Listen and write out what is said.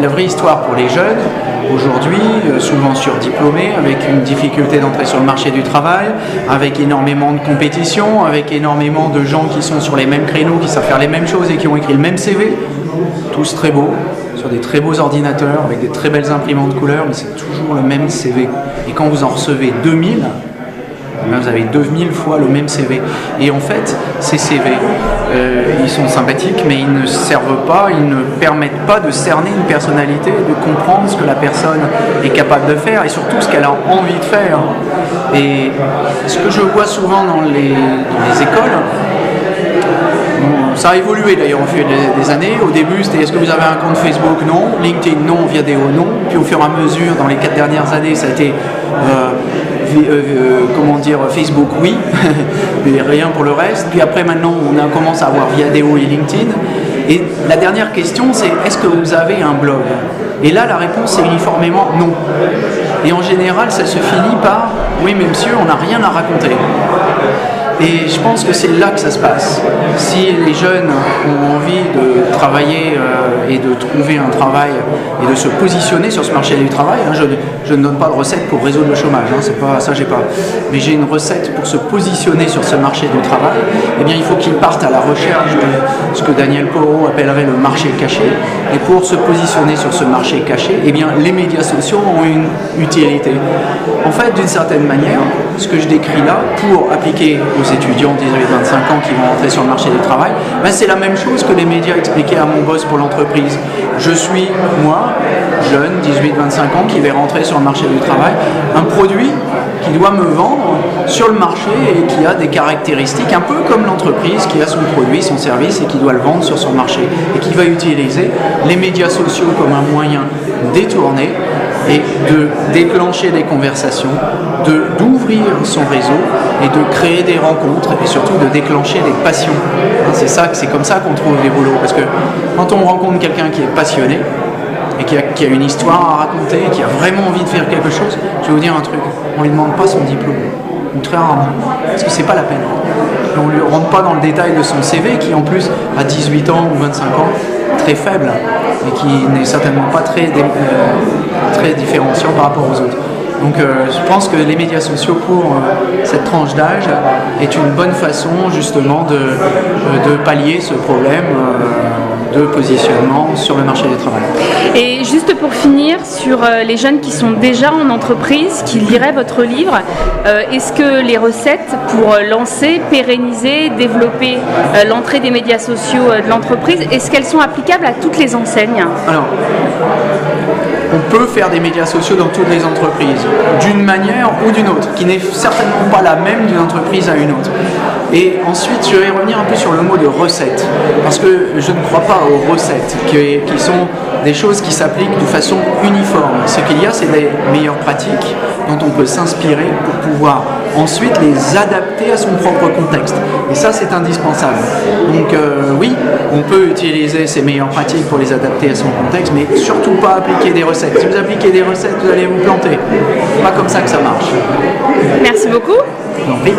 la vraie histoire pour les jeunes, aujourd'hui, souvent surdiplômés, avec une difficulté d'entrer sur le marché du travail, avec énormément de compétition, avec énormément de gens qui sont sur les mêmes créneaux, qui savent faire les mêmes choses et qui ont écrit le même CV, tous très beaux, sur des très beaux ordinateurs, avec des très belles imprimantes couleurs, mais c'est toujours le même CV. Et quand vous en recevez 2000, vous avez 2000 fois le même CV. Et en fait, ces CV, ils sont sympathiques, mais ils ne servent pas, ils ne permettent pas de cerner une personnalité, de comprendre ce que la personne est capable de faire et surtout ce qu'elle a envie de faire. Et ce que je vois souvent dans les écoles, ça a évolué d'ailleurs au fil des années. Au début, c'était est-ce que vous avez un compte Facebook? Non. LinkedIn? Non. Viadeo? Non. Puis au fur et à mesure, dans les 4 dernières années, ça a été Facebook? Oui. Mais rien pour le reste. Puis après, maintenant, on commence à avoir Viadeo et LinkedIn. Et la dernière question, c'est est-ce que vous avez un blog? Et là, la réponse est uniformément non. Et en général, ça se finit par oui, mais monsieur, on n'a rien à raconter. Et je pense que c'est là que ça se passe. Si les jeunes ont envie de travailler et de trouver un travail et de se positionner sur ce marché du travail, je ne donne pas de recette pour résoudre le chômage, c'est pas ça, j'ai pas. Mais j'ai une recette pour se positionner sur ce marché du travail. Eh bien, il faut qu'ils partent à la recherche de ce que Daniel Porot appellerait le marché caché. Et pour se positionner sur ce marché caché, eh bien, les médias sociaux ont une utilité. En fait, d'une certaine manière, ce que je décris là, pour appliquer aux étudiants 18-25 ans qui vont entrer sur le marché du travail, c'est la même chose que les médias expliquaient à mon boss pour l'entreprise. Je suis, moi, jeune, 18-25 ans, qui vais rentrer sur le marché du travail, un produit qui doit me vendre sur le marché et qui a des caractéristiques un peu comme l'entreprise qui a son produit, son service et qui doit le vendre sur son marché et qui va utiliser les médias sociaux comme un moyen détourné et de déclencher des conversations, d'ouvrir son réseau et de créer des rencontres et surtout de déclencher des passions. C'est comme ça qu'on trouve des boulots, parce que quand on rencontre quelqu'un qui est passionné et qui a une histoire à raconter, qui a vraiment envie de faire quelque chose, je vais vous dire un truc, on ne lui demande pas son diplôme, ou très rarement, parce que c'est pas la peine. Et on ne lui rentre pas dans le détail de son CV qui en plus à 18 ans ou 25 ans, très faible et qui n'est certainement pas très différenciant par rapport aux autres. Donc je pense que les médias sociaux pour cette tranche d'âge est une bonne façon justement de pallier ce problème de positionnement sur le marché du travail. Et juste pour finir, sur les jeunes qui sont déjà en entreprise, qui liraient votre livre, est-ce que les recettes pour lancer, pérenniser, développer l'entrée des médias sociaux de l'entreprise, est-ce qu'elles sont applicables à toutes les enseignes? Alors, on peut faire des médias sociaux dans toutes les entreprises, d'une manière ou d'une autre, qui n'est certainement pas la même d'une entreprise à une autre. Et ensuite, je vais revenir un peu sur le mot de recette, parce que je ne crois pas aux recettes, qui sont des choses qui s'appliquent de façon uniforme. Ce qu'il y a, c'est des meilleures pratiques dont on peut s'inspirer pour pouvoir ensuite les adapter à son propre contexte. Et ça, c'est indispensable. Donc oui, on peut utiliser ces meilleures pratiques pour les adapter à son contexte, mais surtout pas appliquer des recettes. Si vous appliquez des recettes, vous allez vous planter. C'est pas comme ça que ça marche. Merci beaucoup. Je vous en prie.